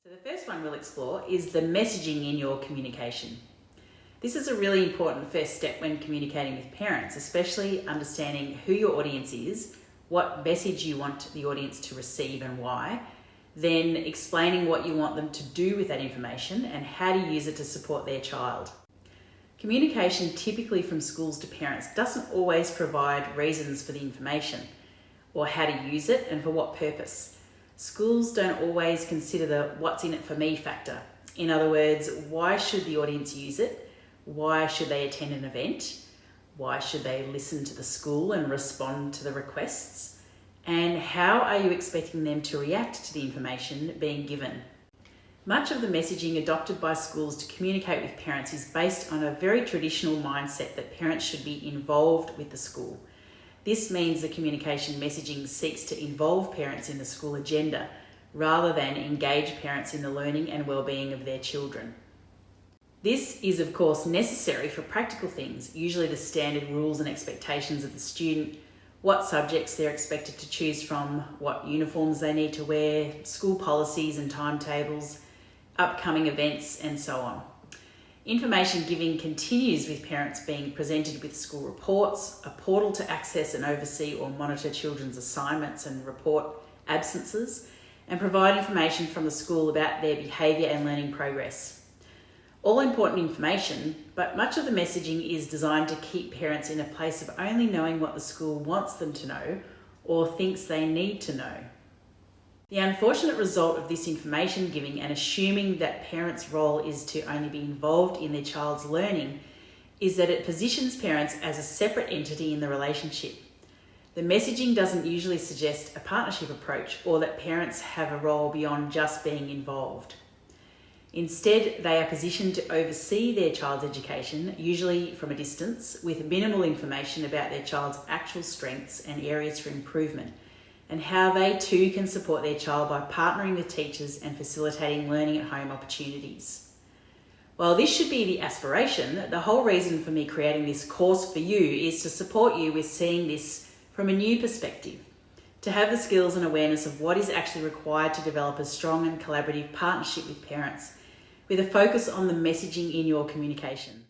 So the first one we'll explore is the messaging in your communication. This is a really important first step when communicating with parents, especially understanding who your audience is, what message you want the audience to receive and why, then explaining what you want them to do with that information and how to use it to support their child. Communication typically from schools to parents doesn't always provide reasons for the information or how to use it and for what purpose. Schools don't always consider the what's in it for me factor. In other words, why should the audience use it? Why should they attend an event? Why should they listen to the school and respond to the requests? And how are you expecting them to react to the information being given? Much of the messaging adopted by schools to communicate with parents is based on a very traditional mindset that parents should be involved with the school. This means the communication messaging seeks to involve parents in the school agenda rather than engage parents in the learning and well-being of their children. This is of course necessary for practical things, usually the standard rules and expectations of the student, what subjects they're expected to choose from, what uniforms they need to wear, school policies and timetables, upcoming events, and so on. Information giving continues with parents being presented with school reports, a portal to access and oversee or monitor children's assignments and report absences, and provide information from the school about their behaviour and learning progress. All important information, but much of the messaging is designed to keep parents in a place of only knowing what the school wants them to know or thinks they need to know. The unfortunate result of this information giving and assuming that parents' role is to only be involved in their child's learning is that it positions parents as a separate entity in the relationship. The messaging doesn't usually suggest a partnership approach or that parents have a role beyond just being involved. Instead, they are positioned to oversee their child's education, usually from a distance, with minimal information about their child's actual strengths and areas for improvement, and how they too can support their child by partnering with teachers and facilitating learning at home opportunities. While this should be the aspiration, the whole reason for me creating this course for you is to support you with seeing this from a new perspective, to have the skills and awareness of what is actually required to develop a strong and collaborative partnership with parents, with a focus on the messaging in your communication.